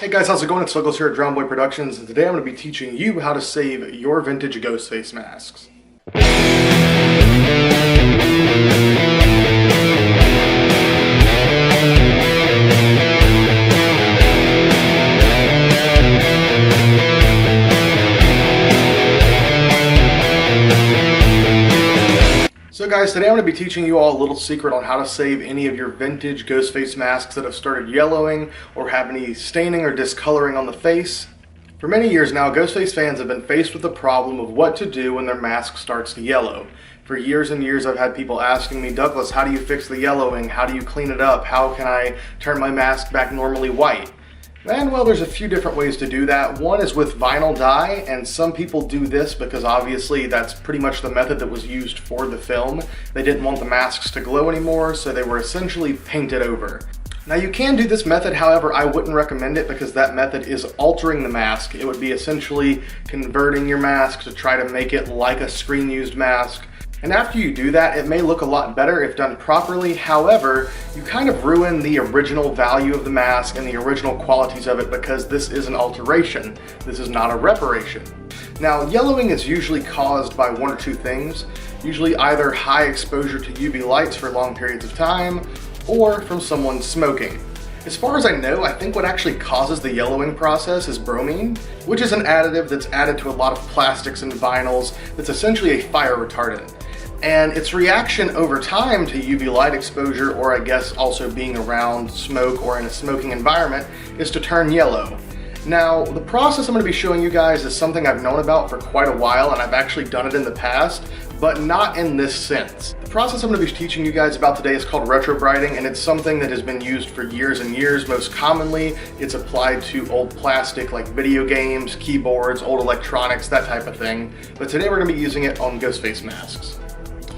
Hey guys, how's it going? It's Douglas here at Drowned Boy Productions, and today I'm going to be teaching you how to save your vintage Ghostface masks. So guys, today I'm going to be teaching you all a little secret on how to save any of your vintage Ghostface masks that have started yellowing or have any staining or discoloring on the face. For many years now, Ghostface fans have been faced with the problem of what to do when their mask starts to yellow. For years and years I've had people asking me, Douglas, how do you fix the yellowing? How do you clean it up? How can I turn my mask back normally white? And well, there's a few different ways to do that. One is with vinyl dye, and some people do this because obviously that's pretty much the method that was used for the film. They didn't want the masks to glow anymore, so they were essentially painted over. Now you can do this method, however, I wouldn't recommend it because that method is altering the mask. It would be essentially converting your mask to try to make it like a screen-used mask. And after you do that, it may look a lot better if done properly. However, you kind of ruin the original value of the mask and the original qualities of it because this is an alteration. This is not a reparation. Now, yellowing is usually caused by one or two things. Usually either high exposure to UV lights for long periods of time or from someone smoking. As far as I know, I think what actually causes the yellowing process is bromine, which is an additive that's added to a lot of plastics and vinyls that's essentially a fire retardant. And its reaction over time to UV light exposure, or I guess also being around smoke or in a smoking environment, is to turn yellow. Now, the process I'm going to be showing you guys is something I've known about for quite a while, and I've actually done it in the past, but not in this sense. The process I'm going to be teaching you guys about today is called retrobriting, and it's something that has been used for years and years. Most commonly, it's applied to old plastic like video games, keyboards, old electronics, that type of thing. But today we're going to be using it on Ghostface masks.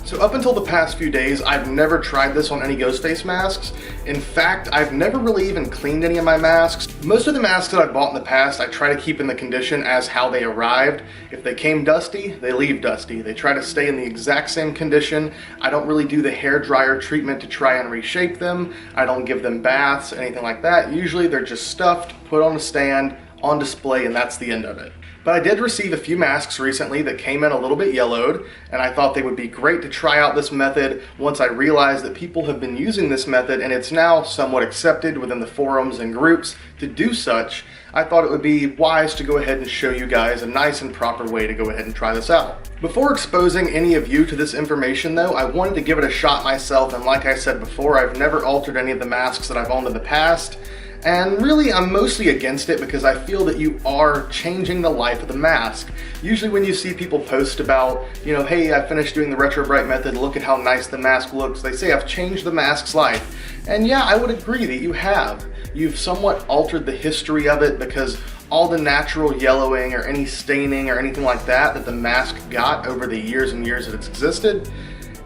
So up until the past few days, I've never tried this on any Ghostface masks. In fact, I've never really even cleaned any of my masks. Most of the masks that I've bought in the past, I try to keep in the condition as how they arrived. If they came dusty, they leave dusty. They try to stay in the exact same condition. I don't really do the hair dryer treatment to try and reshape them. I don't give them baths, anything like that. Usually they're just stuffed, put on a stand, on display, and that's the end of it. But I did receive a few masks recently that came in a little bit yellowed, and I thought they would be great to try out this method once I realized that people have been using this method and it's now somewhat accepted within the forums and groups to do such. I thought it would be wise to go ahead and show you guys a nice and proper way to go ahead and try this out. Before exposing any of you to this information though, I wanted to give it a shot myself, and like I said before, I've never altered any of the masks that I've owned in the past. And really, I'm mostly against it because I feel that you are changing the life of the mask. Usually when you see people post about, hey, I finished doing the Retrobrite method, look at how nice the mask looks, they say I've changed the mask's life. And yeah, I would agree that you have. You've somewhat altered the history of it because all the natural yellowing or any staining or anything like that the mask got over the years and years that it's existed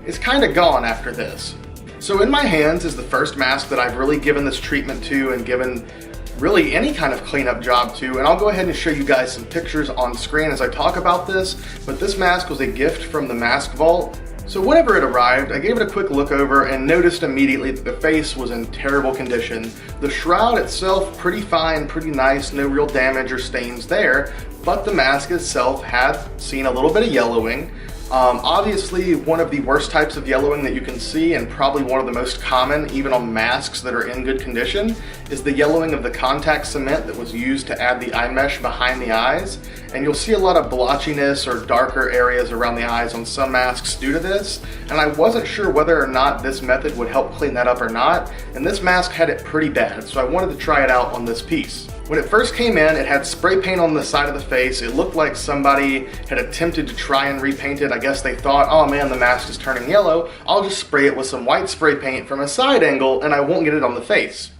is kind of gone after this. So in my hands is the first mask that I've really given this treatment to and given really any kind of cleanup job to, and I'll go ahead and show you guys some pictures on screen as I talk about this, but this mask was a gift from the mask vault. So whenever it arrived, I gave it a quick look over and noticed immediately that the face was in terrible condition. The shroud itself, pretty fine, pretty nice, no real damage or stains there, but the mask itself had seen a little bit of yellowing. Obviously one of the worst types of yellowing that you can see, and probably one of the most common even on masks that are in good condition, is the yellowing of the contact cement that was used to add the eye mesh behind the eyes. And you'll see a lot of blotchiness or darker areas around the eyes on some masks due to this, and I wasn't sure whether or not this method would help clean that up or not, and this mask had it pretty bad, so I wanted to try it out on this piece. When it first came in, it had spray paint on the side of the face. It looked like somebody had attempted to try and repaint it. I guess they thought, oh man, the mask is turning yellow. I'll just spray it with some white spray paint from a side angle and I won't get it on the face.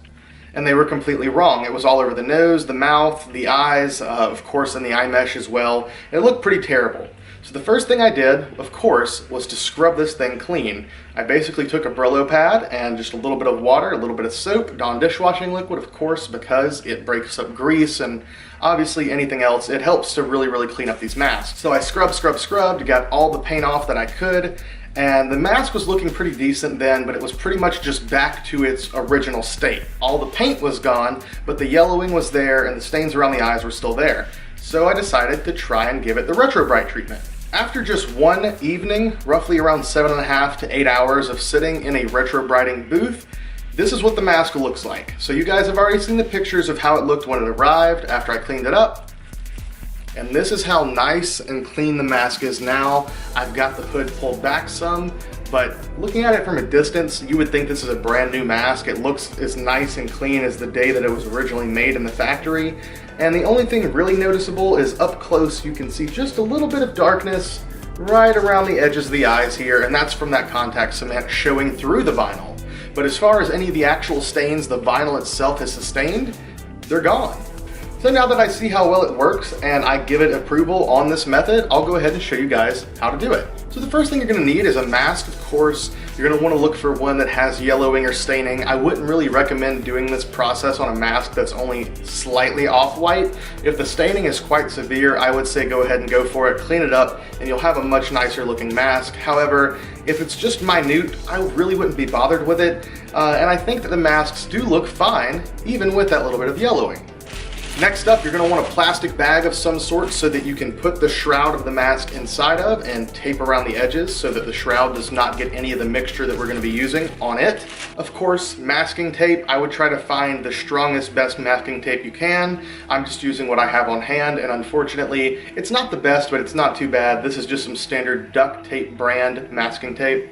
And they were completely wrong. It was all over the nose, the mouth, the eyes, of course in the eye mesh as well. It looked pretty terrible. So the first thing I did, of course, was to scrub this thing clean. I basically took a Brillo pad and just a little bit of water, a little bit of soap, Dawn dishwashing liquid, of course, because it breaks up grease and obviously anything else. It helps to really clean up these masks. So I scrubbed, got all the paint off that I could, And the mask was looking pretty decent then, but it was pretty much just back to its original state. All the paint was gone, but the yellowing was there and the stains around the eyes were still there. So I decided to try and give it the Retrobrite treatment. After just one evening, roughly around 7.5 to 8 hours of sitting in a Retrobriting booth, this is what the mask looks like. So you guys have already seen the pictures of how it looked when it arrived after I cleaned it up. And this is how nice and clean the mask is now. I've got the hood pulled back some, but looking at it from a distance, you would think this is a brand new mask. It looks as nice and clean as the day that it was originally made in the factory. And the only thing really noticeable is up close, you can see just a little bit of darkness right around the edges of the eyes here, and that's from that contact cement showing through the vinyl. But as far as any of the actual stains the vinyl itself has sustained, they're gone. So now that I see how well it works and I give it approval on this method, I'll go ahead and show you guys how to do it. So the first thing you're going to need is a mask. Of course, you're going to want to look for one that has yellowing or staining. I wouldn't really recommend doing this process on a mask that's only slightly off-white. If the staining is quite severe, I would say go ahead and go for it, clean it up, and you'll have a much nicer looking mask. However, if it's just minute, I really wouldn't be bothered with it. And I think that the masks do look fine, even with that little bit of yellowing. Next up, you're going to want a plastic bag of some sort so that you can put the shroud of the mask inside of and tape around the edges so that the shroud does not get any of the mixture that we're going to be using on it. Of course, masking tape, I would try to find the strongest, best masking tape you can. I'm just using what I have on hand, and unfortunately, it's not the best, but it's not too bad. This is just some standard duct tape brand masking tape.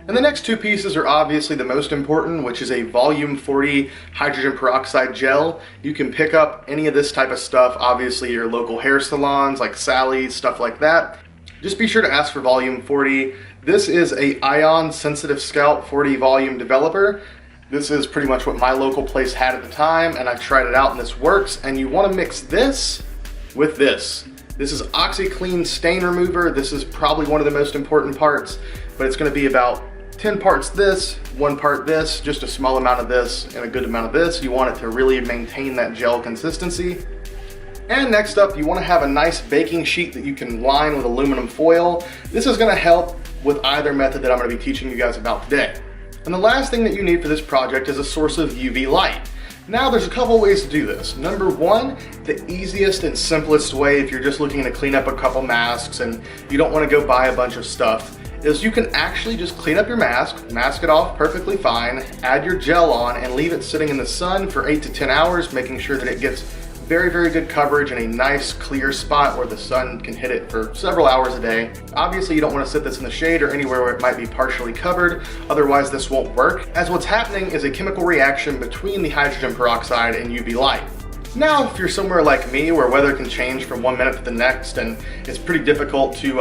And the next two pieces are obviously the most important, which is a volume 40 hydrogen peroxide gel. You can pick up any of this type of stuff, obviously your local hair salons like Sally's, stuff like that. Just be sure to ask for volume 40. This is a ion sensitive scalp 40 volume developer. This is pretty much what my local place had at the time, and I tried it out and this works. And you want to mix this with this. This is OxyClean stain remover. This is probably one of the most important parts, but it's going to be about 10 parts this, 1 part this, just a small amount of this and a good amount of this. You want it to really maintain that gel consistency. And next up, you want to have a nice baking sheet that you can line with aluminum foil. This is going to help with either method that I'm going to be teaching you guys about today. And the last thing that you need for this project is a source of UV light. Now there's a couple ways to do this. Number one, the easiest and simplest way if you're just looking to clean up a couple masks and you don't want to go buy a bunch of stuff, is you can actually just clean up your mask it off perfectly fine, add your gel on, and leave it sitting in the sun for 8 to 10 hours, making sure that it gets very, very good coverage in a nice clear spot where the sun can hit it for several hours a day. Obviously, you don't want to sit this in the shade or anywhere where it might be partially covered, otherwise this won't work, as what's happening is a chemical reaction between the hydrogen peroxide and UV light. Now, if you're somewhere like me where weather can change from one minute to the next and it's pretty difficult to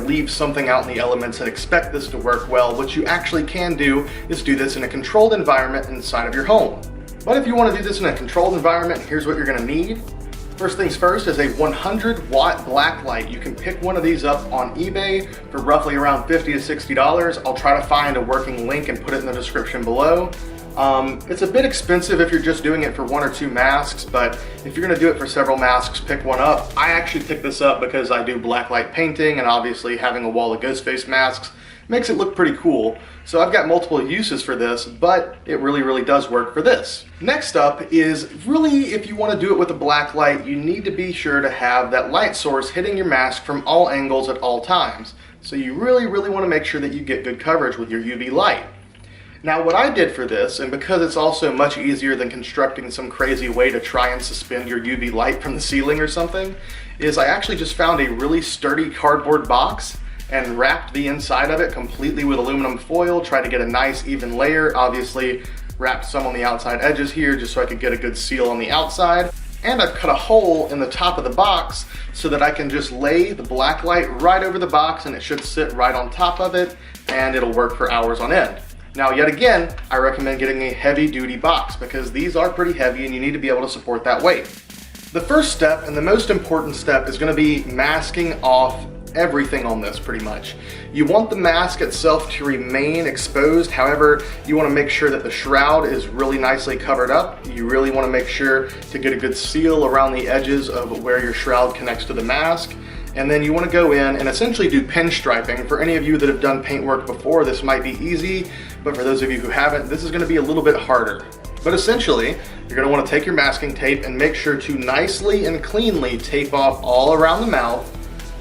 leave something out in the elements and expect this to work well, what you actually can do is do this in a controlled environment inside of your home. But if you want to do this in a controlled environment, here's what you're going to need. First things first is a 100 watt Blacklight. You can pick one of these up on eBay for roughly around $50 to $60. I'll try to find a working link and put it in the description below. It's a bit expensive if you're just doing it for 1 or 2 masks, but if you're going to do it for several masks, pick one up. I actually picked this up because I do blacklight painting, and obviously having a wall of Ghostface masks makes it look pretty cool. So I've got multiple uses for this, but it really, really does work for this. Next up is really, if you want to do it with a blacklight, you need to be sure to have that light source hitting your mask from all angles at all times. So you really, really want to make sure that you get good coverage with your UV light. Now what I did for this, and because it's also much easier than constructing some crazy way to try and suspend your UV light from the ceiling or something, is I actually just found a really sturdy cardboard box and wrapped the inside of it completely with aluminum foil, tried to get a nice even layer, obviously wrapped some on the outside edges here just so I could get a good seal on the outside. And I've cut a hole in the top of the box so that I can just lay the blacklight right over the box and it should sit right on top of it and it'll work for hours on end. Now, yet again, I recommend getting a heavy-duty box because these are pretty heavy and you need to be able to support that weight. The first step and the most important step is going to be masking off everything on this pretty much. You want the mask itself to remain exposed, however, you want to make sure that the shroud is really nicely covered up. You really want to make sure to get a good seal around the edges of where your shroud connects to the mask. And then you want to go in and essentially do pinstriping. For any of you that have done paintwork before, this might be easy, but for those of you who haven't, this is going to be a little bit harder. But essentially, you're going to want to take your masking tape and make sure to nicely and cleanly tape off all around the mouth,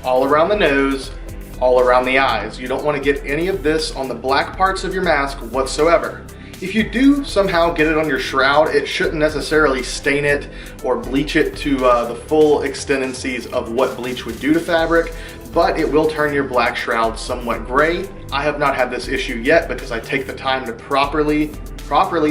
all around the nose, all around the eyes. You don't want to get any of this on the black parts of your mask whatsoever. If you do somehow get it on your shroud, it shouldn't necessarily stain it or bleach it to the full extendencies of what bleach would do to fabric, but it will turn your black shroud somewhat gray. I have not had this issue yet because I take the time to properly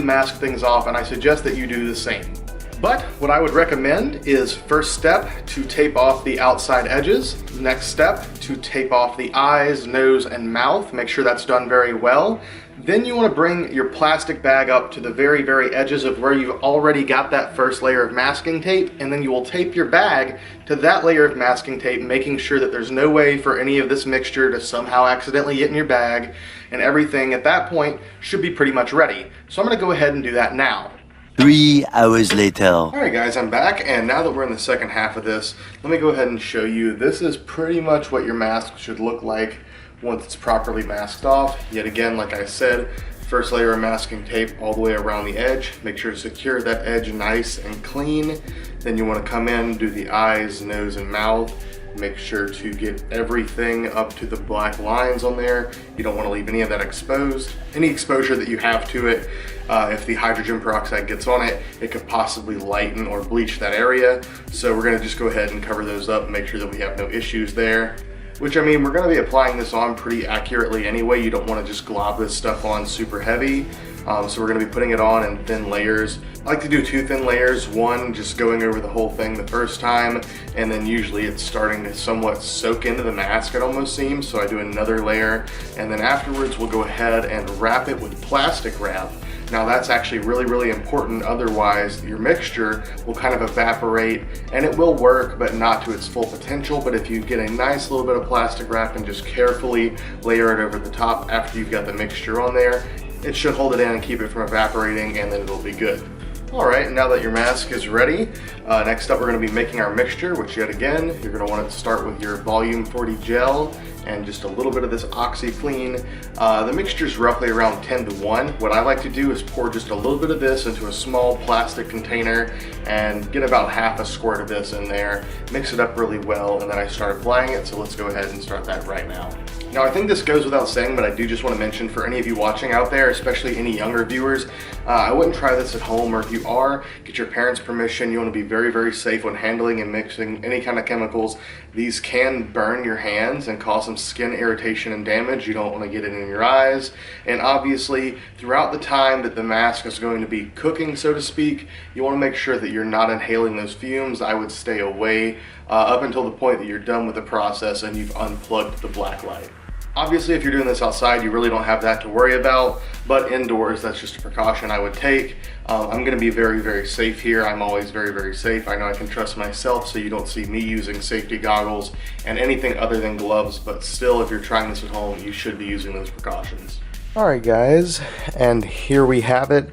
mask things off, and I suggest that you do the same. But what I would recommend is, first step, to tape off the outside edges. Next step, to tape off the eyes, nose, and mouth. Make sure that's done very well. Then you want to bring your plastic bag up to the very, very edges of where you've already got that first layer of masking tape, and then you will tape your bag to that layer of masking tape, making sure that there's no way for any of this mixture to somehow accidentally get in your bag, and everything at that point should be pretty much ready. So I'm going to go ahead and do that now. 3 hours later. Alright guys, I'm back, and now that we're in the second half of this, let me go ahead and show you. This is pretty much what your mask should look like once it's properly masked off. Yet again, like I said, first layer of masking tape all the way around the edge. Make sure to secure that edge nice and clean. Then you want to come in, do the eyes, nose, and mouth. Make sure to get everything up to the black lines on there. You don't want to leave any of that exposed. Any exposure that you have to it, if the hydrogen peroxide gets on it, it could possibly lighten or bleach that area. So we're going to just go ahead and cover those up and make sure that we have no issues there. Which, I mean, we're going to be applying this on pretty accurately anyway. You don't want to just glob this stuff on super heavy. So we're going to be putting it on in thin layers. I like to do 2 thin layers. One, just going over the whole thing the first time, and then usually it's starting to somewhat soak into the mask, it almost seems. So I do another layer, and then afterwards we'll go ahead and wrap it with plastic wrap. Now that's actually really, really important, otherwise your mixture will kind of evaporate, and it will work, but not to its full potential. But if you get a nice little bit of plastic wrap and just carefully layer it over the top after you've got the mixture on there, it should hold it in and keep it from evaporating, and then it'll be good. Alright, now that your mask is ready, next up we're going to be making our mixture, which yet again, you're going to want to start with your volume 40 gel and just a little bit of this OxyClean. The mixture is roughly around 10 to 1. What I like to do is pour just a little bit of this into a small plastic container and get about half a squirt of this in there, mix it up really well, and then I start applying it. So let's go ahead and start that right now. Now I think this goes without saying, but I do just want to mention for any of you watching out there, especially any younger viewers, I wouldn't try this at home, or if you are, get your parents' permission. You want to be very, very safe when handling and mixing any kind of chemicals. These can burn your hands and cause some skin irritation and damage. You don't want to get it in your eyes. And obviously, throughout the time that the mask is going to be cooking, so to speak, you want to make sure that you're not inhaling those fumes. I would stay away up until the point that you're done with the process and you've unplugged the black light. Obviously, if you're doing this outside, you really don't have that to worry about, but indoors, that's just a precaution I would take. I'm going to be very, very safe here. I'm always very, very safe. I know I can trust myself, so you don't see me using safety goggles and anything other than gloves, but still, if you're trying this at home, you should be using those precautions. Alright guys, and here we have it.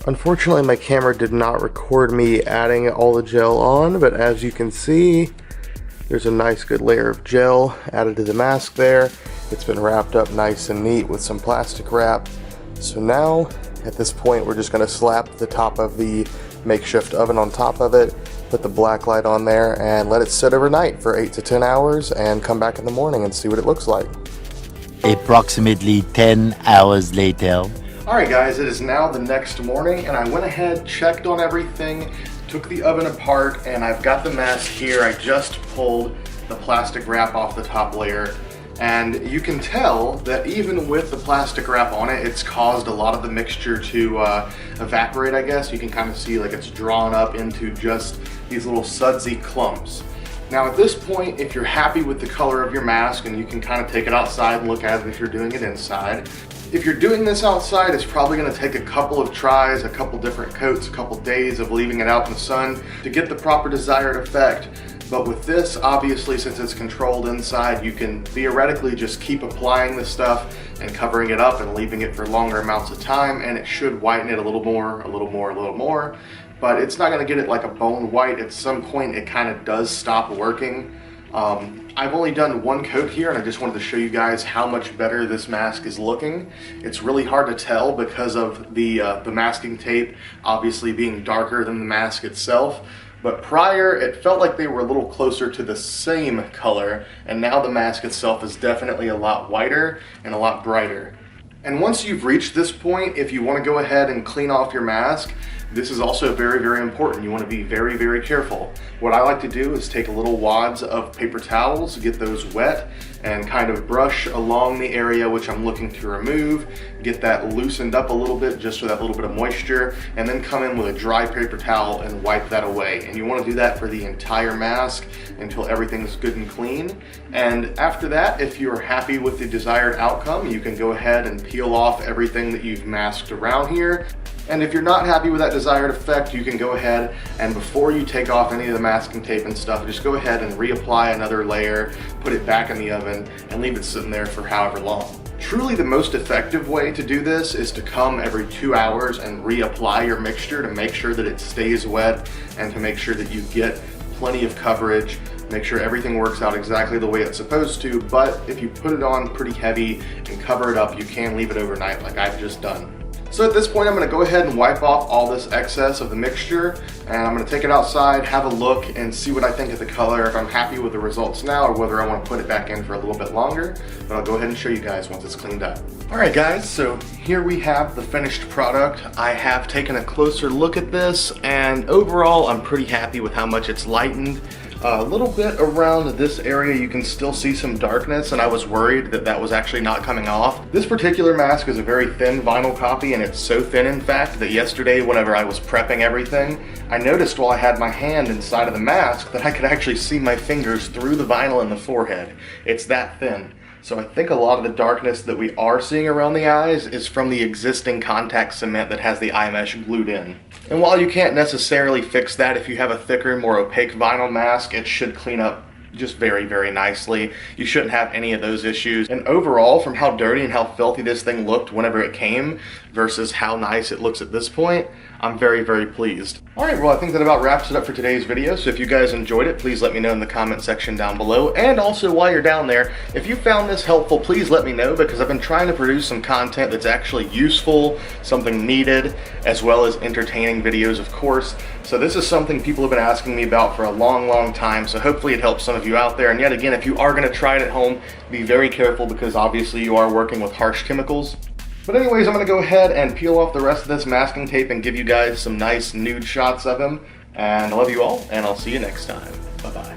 Unfortunately, my camera did not record me adding all the gel on, but as you can see, there's a nice good layer of gel added to the mask there. It's been wrapped up nice and neat with some plastic wrap. So now, at this point, we're just going to slap the top of the makeshift oven on top of it, put the black light on there, and let it sit overnight for 8 to 10 hours, and come back in the morning and see what it looks like. Approximately 10 hours later. Alright guys, it is now the next morning, and I went ahead, checked on everything, took the oven apart, and I've got the mask here. I just pulled the plastic wrap off the top layer, and you can tell that even with the plastic wrap on it, it's caused a lot of the mixture to evaporate, I guess. You can kind of see like it's drawn up into just these little sudsy clumps. Now at this point, if you're happy with the color of your mask, and you can kind of take it outside and look at it if you're doing it inside. If you're doing this outside, it's probably going to take a couple of tries, a couple different coats, a couple days of leaving it out in the sun to get the proper desired effect. But with this, obviously, since it's controlled inside, you can theoretically just keep applying the stuff and covering it up and leaving it for longer amounts of time, and it should whiten it a little more, a little more, a little more. But it's not going to get it like a bone white. At some point, it kind of does stop working. I've only done one coat here, and I just wanted to show you guys how much better this mask is looking. It's really hard to tell because of the masking tape obviously being darker than the mask itself. But prior, it felt like they were a little closer to the same color, and now the mask itself is definitely a lot whiter and a lot brighter. And once you've reached this point, if you want to go ahead and clean off your mask, this is also very, very important. You want to be very, very careful. What I like to do is take little wads of paper towels, get those wet, and kind of brush along the area which I'm looking to remove, get that loosened up a little bit just for that little bit of moisture, and then come in with a dry paper towel and wipe that away. And you want to do that for the entire mask until everything's good and clean. And after that, if you're happy with the desired outcome, you can go ahead and peel off everything that you've masked around here. And if you're not happy with that desired effect, you can go ahead and before you take off any of the masking tape and stuff, just go ahead and reapply another layer, put it back in the oven, and leave it sitting there for however long. Truly the most effective way to do this is to come every 2 hours and reapply your mixture to make sure that it stays wet and to make sure that you get plenty of coverage, make sure everything works out exactly the way it's supposed to. But if you put it on pretty heavy and cover it up, you can leave it overnight like I've just done. So at this point, I'm going to go ahead and wipe off all this excess of the mixture, and I'm going to take it outside, have a look, and see what I think of the color, if I'm happy with the results now or whether I want to put it back in for a little bit longer. But I'll go ahead and show you guys once it's cleaned up. Alright guys, so here we have the finished product. I have taken a closer look at this, and overall I'm pretty happy with how much it's lightened. A little bit around this area you can still see some darkness, and I was worried that that was actually not coming off. This particular mask is a very thin vinyl copy, and it's so thin in fact that yesterday whenever I was prepping everything, I noticed while I had my hand inside of the mask that I could actually see my fingers through the vinyl in the forehead. It's that thin. So I think a lot of the darkness that we are seeing around the eyes is from the existing contact cement that has the eye mesh glued in. And while you can't necessarily fix that, if you have a thicker, more opaque vinyl mask, it should clean up just very, very nicely. You shouldn't have any of those issues. And overall, from how dirty and how filthy this thing looked whenever it came versus how nice it looks at this point, I'm very, very pleased. Alright, well I think that about wraps it up for today's video, so if you guys enjoyed it, please let me know in the comment section down below. And also while you're down there, if you found this helpful, please let me know, because I've been trying to produce some content that's actually useful, something needed, as well as entertaining videos, of course. So this is something people have been asking me about for a long, long time, so hopefully it helps some of you out there. And yet again, if you are going to try it at home, be very careful, because obviously you are working with harsh chemicals. But anyways, I'm going to go ahead and peel off the rest of this masking tape and give you guys some nice nude shots of him. And I love you all, and I'll see you next time. Bye-bye.